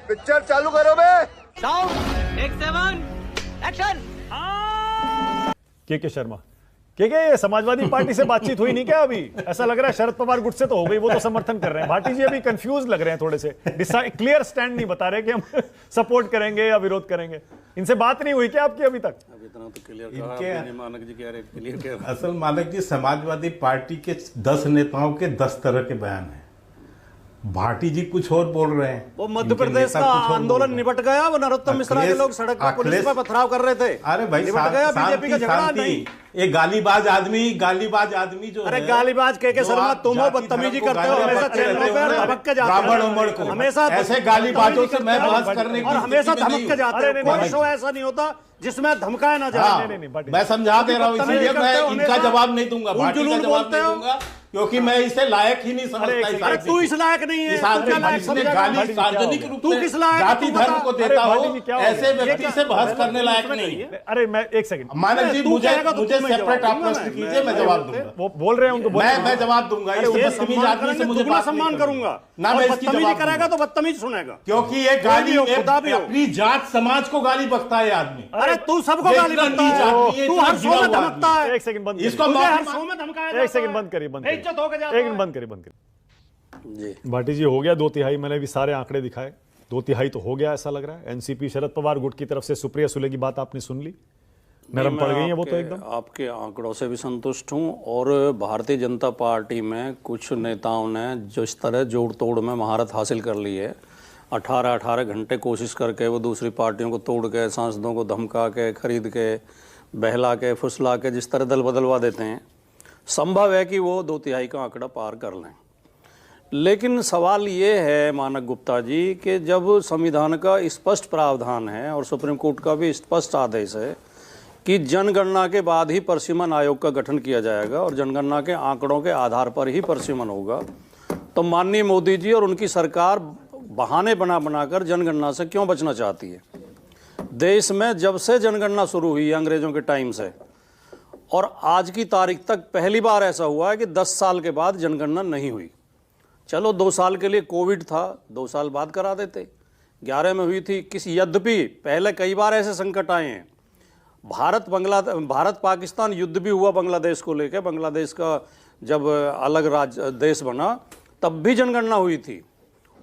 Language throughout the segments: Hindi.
पिक्चर चालू करो बे। Sound take 7 action. के शर्मा के समाजवादी पार्टी से बातचीत हुई नहीं क्या अभी? ऐसा लग रहा है शरद पवार गुट से तो हो गई, वो तो समर्थन कर रहे हैं। भाटी जी अभी कंफ्यूज लग रहे हैं थोड़े से, क्लियर स्टैंड नहीं बता रहे कि हम सपोर्ट करेंगे या विरोध करेंगे। इनसे बात नहीं हुई क्या आपकी अभी तक? अभी इतना तो क्लियर कहा मानक जी कह रहे क्लियर कह रहे। असल मानक जी समाजवादी पार्टी के 10 नेताओं के 10 तरह के बयान हैं। भाटी जी कुछ और बोल रहे हैं। वो मध्य प्रदेश का आंदोलन निपट गया, वो नरोत्तम मिश्रा के लोग सड़क पर पुलिस पर पथराव कर रहे थे। अरे भाई निपट गया, बीजेपी का झगड़ा नहीं। एक गालीबाज आदमी जो अरे गालीबाज के शर्मा, तुम वो बदतमीजी करते हो, हमेशा चैनलों पे धमक के जाते हो। ब्राह्मण उमड़ को हमेशा ऐसे गालीबाजों से मैं बहस करने की और हमेशा धमक के जाते हो। कोई शो ऐसा नहीं होता जिसमें धमकाया ना जाए। मैं समझा दे रहा हूँ, इसीलिए मैं इनका जवाब नहीं दूंगा, भाटी का जवाब नहीं दूंगा, क्योंकि मैं इसे लायक ही नहीं समझता। अरे तू इस लायक नहीं है। जिसने गाली सार्वजनिक रूप से जाति धर्म को देता हो, ऐसे व्यक्ति से बहस करने लायक नहीं है। अरे मैं एक सेकंड, मानक जी मुझे सेपरेट आप प्रश्न कीजिए, मैं जवाब दूंगा। वो बोल रहे हैं उनको, मैं जवाब दूंगा। इस बदतमीज आदमी से मुझे बात सम्मान करूंगा ना, मैं इसकी जवाब करेगा तो बदतमीज सुनेगा, क्योंकि ये गाली अपनी जात समाज को गाली बकता है आदमी। अरे तू सबको गाली बकता है, तू हर शो में धमकता है। एक सेकंड बंद, इसको हर शो में धमकाया। एक सेकंड बंद करिए, बेइज्जत हो गया। एक मिनट बंद करिए जी। भाटी जी हो गया 2/3, मैंने भी सारे आंकड़े दिखाए, 2/3 तो हो गया ऐसा लग रहा है। एनसीपी शरद पवार गुट की तरफ से सुप्रिया सुले की बात आपने सुन ली, नरम पड़ गई है वो तो एकदम। आपके आंकड़ों से भी संतुष्ट हूं, और भारतीय जनता पार्टी में कुछ नेताओं ने जो इस तरह जोड़ तोड़ में महारत हासिल कर ली है, 18 घंटे कोशिश करके वो दूसरी पार्टियों को तोड़ के, सांसदों को धमका के, खरीद के, बहला के, फुसला के जिस तरह दल बदलवा देते हैं, संभव है कि वो 2/3 का आंकड़ा पार कर लें। लेकिन सवाल ये है मानक गुप्ता जी कि जब संविधान का स्पष्ट प्रावधान है और सुप्रीम कोर्ट का भी स्पष्ट आदेश है कि जनगणना के बाद ही परिसीमन आयोग का गठन किया जाएगा और जनगणना के आंकड़ों के आधार पर ही परिसीमन होगा, तो माननीय मोदी जी और उनकी सरकार बहाने बनाकर जनगणना से क्यों बचना चाहती है? देश में जब से जनगणना शुरू हुई अंग्रेजों के टाइम से और आज की तारीख तक पहली बार ऐसा हुआ है कि 10 साल के बाद जनगणना नहीं हुई। चलो 2 साल के लिए कोविड था, 2 साल बाद करा देते, 11 में हुई थी। यद्यपि पहले कई बार ऐसे संकट आए हैं, भारत पाकिस्तान युद्ध भी हुआ बांग्लादेश को लेकर, बांग्लादेश का जब अलग राज्य देश बना तब भी जनगणना हुई थी,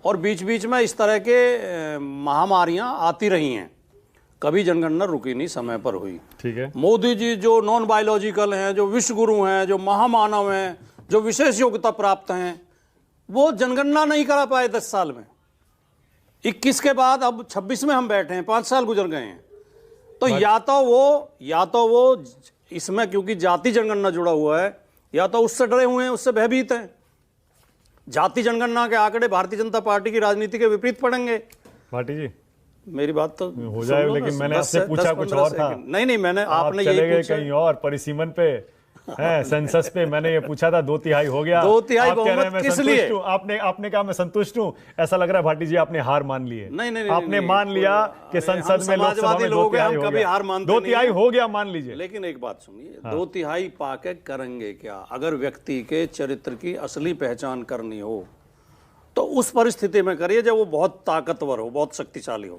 और बीच बीच में इस तरह के महामारियां आती रही हैं, कभी जनगणना रुकी नहीं, समय पर हुई। ठीक है, मोदी जी जो नॉन बायोलॉजिकल हैं, जो विश्व गुरु हैं, जो महामानव हैं, जो विशेष योग्यता प्राप्त हैं, वो जनगणना नहीं करा पाए 10 साल में। 21 के बाद अब 26 में हम बैठे हैं, 5 साल गुजर गए हैं। तो या तो वो इसमें क्योंकि जाति जनगणना जुड़ा हुआ है, या तो उससे डरे हुए हैं, उससे भयभीत हैं। जाति जनगणना के आंकड़े भारतीय जनता पार्टी की राजनीति के विपरीत पड़ेंगे। भाटी जी मेरी बात तो हो जाए, लेकिन मैंने आपसे पूछा कुछ और था। नहीं मैंने आपने चले यही गए पूछा कहीं और, परिसीमन पे है, सेंसस पे मैंने ये पूछा था, 2/3 हो गया। 2/3 बहुमत किस लिए? आपने कहा मैं संतुष्ट हूं, ऐसा लग रहा है भाटी जी आपने हार मान ली है। नहीं, आपने मान लिया कि संसद में, लोकसभा में 2/3 हो गया, 2/3 हो गया मान लीजिए। लेकिन एक बात सुनिए, 2/3 पाके करेंगे क्या? अगर व्यक्ति के चरित्र की असली पहचान करनी हो तो उस परिस्थिति में करिए जब वो बहुत ताकतवर हो, बहुत शक्तिशाली हो।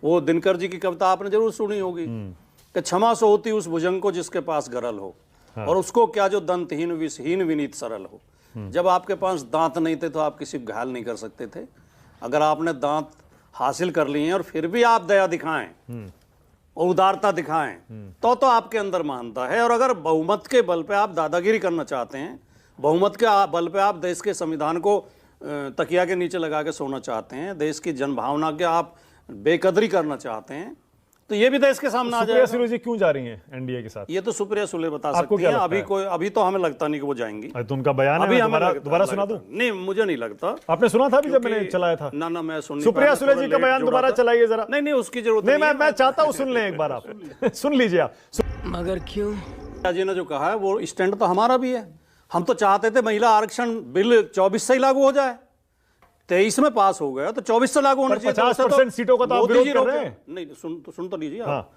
वो दिनकर जी की कविता आपने जरूर सुनी होगी कि क्षमा सो होती उस भुजंग को जिसके पास गरल हो, और उसको क्या जो दंतहीन विषहीन विनीत सरल हो। जब आपके पास दांत नहीं थे तो आप किसी को घायल नहीं कर सकते थे। अगर आपने दांत हासिल कर लिए हैं और फिर भी आप दया दिखाएं और उदारता दिखाएं तो आपके अंदर महानता है। और अगर बहुमत के बल पे आप दादागिरी करना चाहते हैं, बहुमत के बल पे आप देश के संविधान को तकिया के नीचे लगा के सोना चाहते हैं, देश की जनभावना के आप बेकदरी करना चाहते हैं, तो ये भी देश के सामने आ जाएगा। सुप्रिया सुले जी क्यों जा रही हैं एनडीए के साथ? ये तो सुप्रिया सुले बता सकती हैं। अभी तो हमें लगता नहीं कि वो जाएंगी। तो उनका बयान अभी दोबारा सुना दूं? नहीं, मुझे नहीं लगता। आपने सुना था अभी जब मैंने चलाया था? ना मैं सुन। सुप्रिया सुले जी का बयान दोबारा चलाइए जरा। नहीं, उसकी जरूरत नहीं, मैं चाहता हूँ सुन लें एक बार, आप सुन लीजिए आप। मगर क्यों? जी ने जो कहा है वो स्टैंड तो हमारा भी है। हम तो चाहते थे महिला आरक्षण बिल 24 से ही लागू हो जाए, 23 में पास हो गया तो 24 से लागू होना चाहिए। 50% सीटों का तो आप विरोध कर रहे हैं। नहीं, सुन तो लीजिए आप।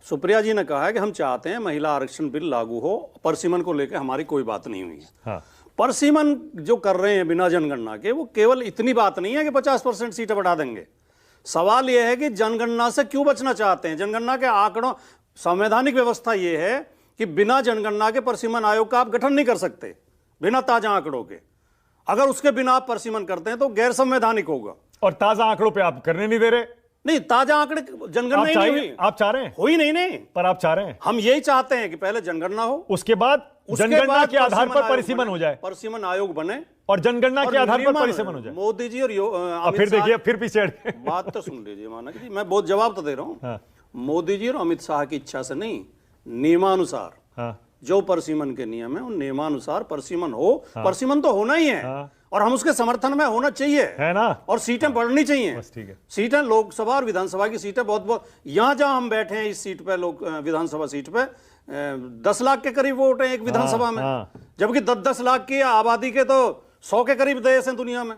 सुप्रिया जी ने कहा है कि हम चाहते हैं महिला आरक्षण बिल लागू हो, परसीमन को लेकर हमारी कोई बात नहीं हुई है। परसीमन जो कर रहे हैं बिना जनगणना के, वो केवल इतनी बात नहीं है कि 50% सीटें बढ़ा देंगे। सवाल यह है कि जनगणना से क्यों बचना चाहते हैं? जनगणना के आंकड़ों, संवैधानिक व्यवस्था यह है कि बिना जनगणना के परिसीमन आयोग का आप गठन नहीं कर सकते, बिना ताजा आंकड़ों के। अगर उसके बिना आप परिसीमन करते हैं तो गैर संवैधानिक होगा। और ताजा आंकड़ों पे आप करने नहीं दे रहे। नहीं, ताजा आंकड़े जनगणना ही नहीं हुई। आप चाह रहे हैं? हुई नहीं, पर आप चाह रहे हैं, हम यही चाहते हैं कि पहले जनगणना हो, उसके बाद जनगणना के आधार पर परिसीमन हो जाए, परिसीमन आयोग बने और जनगणना के आधार पर परिसीमन हो जाए। मोदी जी और अब फिर देखिए, फिर पीछे हट गए। बात तो सुन लीजिए मानक जी, मैं बहुत जवाब तो दे रहा हूं। हाँ। मोदी जी और अमित शाह की इच्छा से नहीं, नियमानुसार हाँ। जो परिसीमन के नियम है उन नियमानुसार परिसीमन हो। परिसीमन तो होना ही है। हाँ। और हम उसके समर्थन में होना चाहिए, है ना? और सीटें बढ़नी चाहिए। बस ठीक है। सीटें लोकसभा और विधानसभा की सीटें बहुत यहां जहां हम बैठे हैं इस सीट पे, लोक विधानसभा सीट पे 10 लाख के करीब वोट हैं एक विधानसभा में, जबकि 10-10 लाख की आबादी के तो 100 के करीब देश हैं दुनिया में।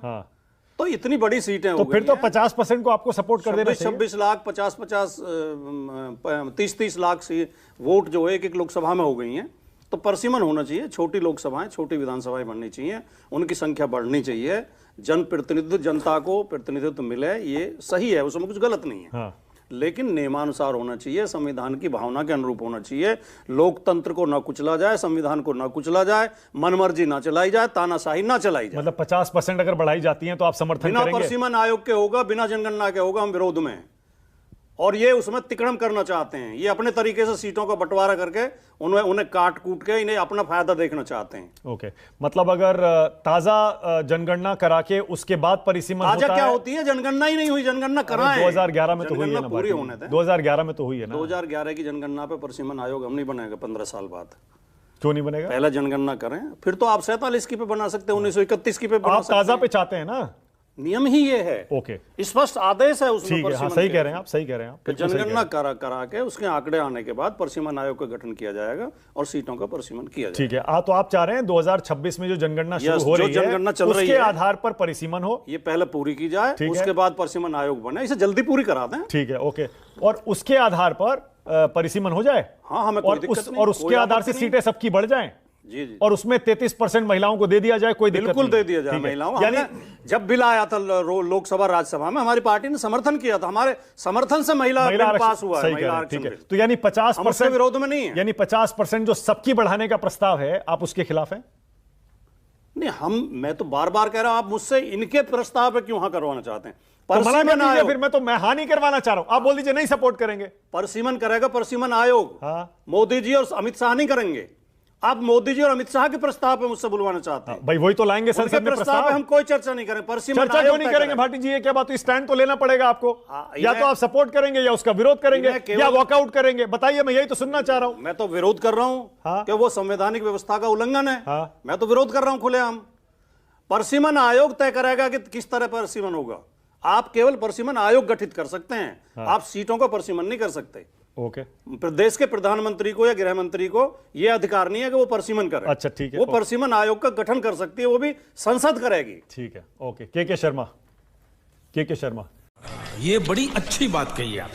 तो इतनी बड़ी सीटें तो फिर तो 50% को आपको सपोर्ट कर देना चाहिए। 26 लाख 50-50 30-30 लाख से वोट जो है एक लोकसभा में हो गई हैं। तो परिसीमन होना चाहिए। छोटी लोकसभाएं, छोटी विधानसभाएं बननी चाहिए, उनकी संख्या बढ़नी चाहिए, जनप्रतिनिधित्व, जनता को प्रतिनिधित्व मिले, ये सही है, उसमें कुछ गलत नहीं है। हाँ। लेकिन नियमानुसार होना चाहिए, संविधान की भावना के अनुरूप होना चाहिए। लोकतंत्र को ना कुचला जाए, संविधान को ना कुचला जाए, मनमर्जी ना चलाई जाए, तानाशाही ना चलाई जाए। मतलब 50% अगर बढ़ाई जाती है तो आप समर्थन बिना करेंगे? परिसीमन आयोग के होगा, बिना जनगणना के होगा, हम विरोध में हैं। और ये उसमें तिकड़म करना चाहते हैं, ये अपने तरीके से सीटों का बंटवारा करके उन्हें काट कूट के इन्हें अपना फायदा देखना चाहते हैं। ओके, मतलब अगर ताजा जनगणना करा के उसके बाद परिसीमन होता ताजा क्या है? होती है? जनगणना ही नहीं हुई, जनगणना कराएं। 2011 में तो हुई है ना, पूरी होने दें। 2011 में तो हुई है ना। 2011 की जनगणना पे परिसीमन आयोग हम नहीं बनाएगा 15 साल बाद। क्यों नहीं बनेगा? पहले जनगणना करें, फिर तो आप 47 की पे बना सकते हैं, 1931 की पे बना आप सकते ताजा हैं। पे चाहते हैं ना? नियम ही ये है। ओके, स्पष्ट आदेश है उसमें। ठीक है। हाँ, सही कह रहे हैं आप, सही कह रहे हैं आप। बिल्कुल सही कह रहे जनगणना करा के उसके आंकड़े आने के बाद परिसीमन आयोग का गठन किया जाएगा और सीटों का परिसीमन किया हैं। जाएगा। ठीक है। तो आप चाह रहे हैं 2026 में जो जनगणना शुरू हो रही है उसके आधार पर परिसीमन हो, ये पहले पूरी की जाए, उसके बाद परिसीमन आयोग बने, इसे जल्दी पूरी करा दें। ठीक है, ओके। और उसके आधार पर परिसीमन हो जाए। हाँ, हमें कोई दिक्कत नहीं। और उसके आधार से सीटें सबकी बढ़ जाएं। जी जी। और उसमें 33% महिलाओं को दे दिया जाए, कोई दिक्कत बिल्कुल नहीं। दे दिया जाए महिलाओं। यानी जब बिल आया था लोकसभा राज्यसभा में, हमारी पार्टी ने समर्थन किया था, हमारे समर्थन से महिला बिल पास हुआ है, महिला आरक्षण बिल। तो यानी 50% विरोध में नहीं है। यानी 50% जो सबकी बढ़ाने का प्रस्ताव है, आप उसके खिलाफ हैं? नहीं, मैं तो बार बार कह रहा हूं, आप मुझसे इनके प्रस्ताव पे क्यों हाँ करवाना चाहते हैं? तो मना कर परिसीमन दीजिए, आयोग, फिर मैं हाँ नहीं करवाना चाह रहा हूं, आप बोल दीजिए नहीं सपोर्ट करेंगे। परिसीमन करेगा परिसीमन आयोग। हाँ। मोदी जी और अमित शाह नहीं करेंगे। आप मोदी जी और अमित शाह के प्रस्ताव पे मुझसे बुलवाना चाहते हैं। भाई वही तो लाएंगे संसद में प्रस्ताव पे हम कोई चर्चा नहीं करें। परिसीमन चर्चा क्यों नहीं करेंगे भाटी जी? ये क्या बात? स्टैंड तो लेना पड़ेगा आपको। या तो आप सपोर्ट करेंगे या उसका विरोध करेंगे या वॉकआउट करेंगे। बताइए, मैं यही तो सुनना चाह रहा हूं। मैं तो विरोध कर रहा हूं। हाँ? कि वो संवैधानिक व्यवस्था का उल्लंघन है। हाँ? मैं तो विरोध कर रहा हूं खुलेआम। परिसीमन आयोग तय करेगा कि किस तरह परिसीमन होगा। आप केवल परिसीमन आयोग गठित कर सकते हैं। हाँ। आप सीटों का परिसीमन नहीं कर सकते। ओके। प्रदेश के प्रधानमंत्री को या गृह मंत्री को यह अधिकार नहीं है कि वो परिसीमन करे। अच्छा, ठीक है। वो परिसीमन आयोग का गठन कर सकती है, वो भी संसद करेगी। ठीक है, ओके। के शर्मा, ये बड़ी अच्छी बात कही आप।